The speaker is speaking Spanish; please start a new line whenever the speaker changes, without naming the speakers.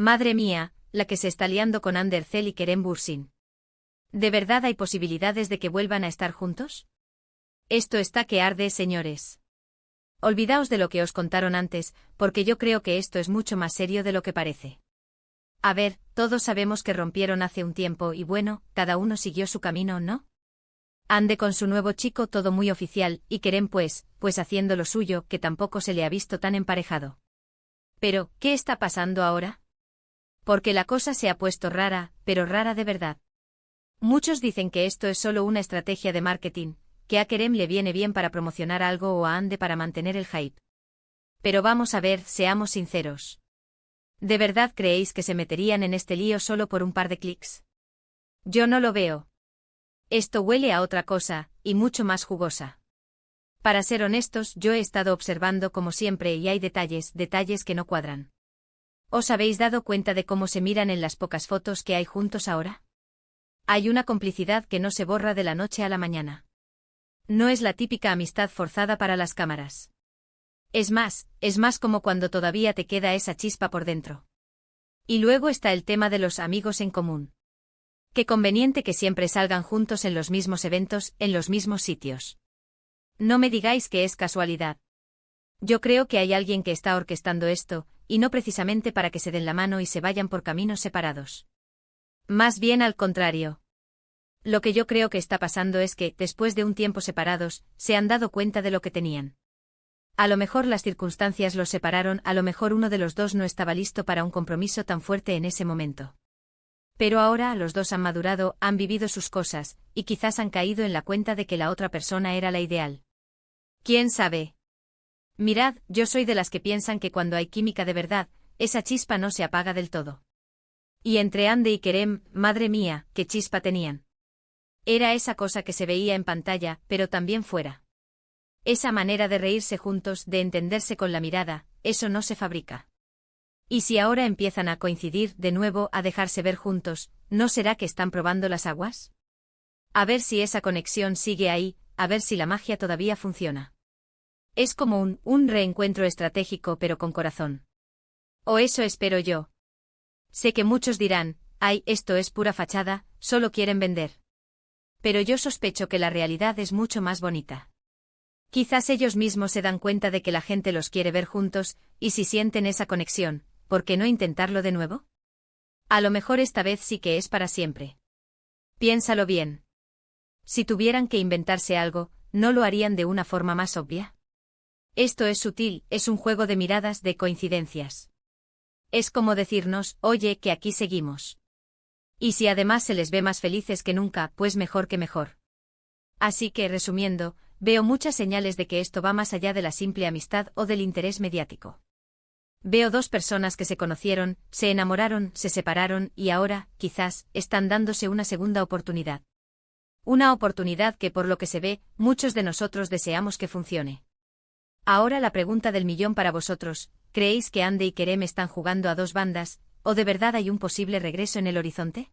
Madre mía, la que se está liando con Ander Cell y Kerem Bürsin. ¿De verdad hay posibilidades de que vuelvan a estar juntos? Esto está que arde, señores. Olvidaos de lo que os contaron antes, porque yo creo que esto es mucho más serio de lo que parece. A ver, todos sabemos que rompieron hace un tiempo y bueno, cada uno siguió su camino, ¿no? Ande con su nuevo chico todo muy oficial, y Kerem pues haciendo lo suyo, que tampoco se le ha visto tan emparejado. Pero, ¿qué está pasando ahora? Porque la cosa se ha puesto rara, pero rara de verdad. Muchos dicen que esto es solo una estrategia de marketing, que a Kerem le viene bien para promocionar algo o a Ande para mantener el hype. Pero vamos a ver, seamos sinceros. ¿De verdad creéis que se meterían en este lío solo por un par de clics? Yo no lo veo. Esto huele a otra cosa, y mucho más jugosa. Para ser honestos, yo he estado observando como siempre y hay detalles que no cuadran. ¿Os habéis dado cuenta de cómo se miran en las pocas fotos que hay juntos ahora? Hay una complicidad que no se borra de la noche a la mañana. No es la típica amistad forzada para las cámaras. Es más como cuando todavía te queda esa chispa por dentro. Y luego está el tema de los amigos en común. Qué conveniente que siempre salgan juntos en los mismos eventos, en los mismos sitios. No me digáis que es casualidad. Yo creo que hay alguien que está orquestando esto, y no precisamente para que se den la mano y se vayan por caminos separados. Más bien al contrario. Lo que yo creo que está pasando es que, después de un tiempo separados, se han dado cuenta de lo que tenían. A lo mejor las circunstancias los separaron, a lo mejor uno de los dos no estaba listo para un compromiso tan fuerte en ese momento. Pero ahora los dos han madurado, han vivido sus cosas, y quizás han caído en la cuenta de que la otra persona era la ideal. ¿Quién sabe? Mirad, yo soy de las que piensan que cuando hay química de verdad, esa chispa no se apaga del todo. Y entre Ande y Kerem, madre mía, qué chispa tenían. Era esa cosa que se veía en pantalla, pero también fuera. Esa manera de reírse juntos, de entenderse con la mirada, eso no se fabrica. Y si ahora empiezan a coincidir de nuevo, a dejarse ver juntos, ¿no será que están probando las aguas? A ver si esa conexión sigue ahí, a ver si la magia todavía funciona. Es como un reencuentro estratégico pero con corazón. O eso espero yo. Sé que muchos dirán, ay, esto es pura fachada, solo quieren vender. Pero yo sospecho que la realidad es mucho más bonita. Quizás ellos mismos se dan cuenta de que la gente los quiere ver juntos, y si sienten esa conexión, ¿por qué no intentarlo de nuevo? A lo mejor esta vez sí que es para siempre. Piénsalo bien. Si tuvieran que inventarse algo, ¿no lo harían de una forma más obvia? Esto es sutil, es un juego de miradas, de coincidencias. Es como decirnos, oye, que aquí seguimos. Y si además se les ve más felices que nunca, pues mejor que mejor. Así que, resumiendo, veo muchas señales de que esto va más allá de la simple amistad o del interés mediático. Veo dos personas que se conocieron, se enamoraron, se separaron y ahora, quizás, están dándose una segunda oportunidad. Una oportunidad que por lo que se ve, muchos de nosotros deseamos que funcione. Ahora la pregunta del millón para vosotros, ¿creéis que Ande y Kerem están jugando a dos bandas, o de verdad hay un posible regreso en el horizonte?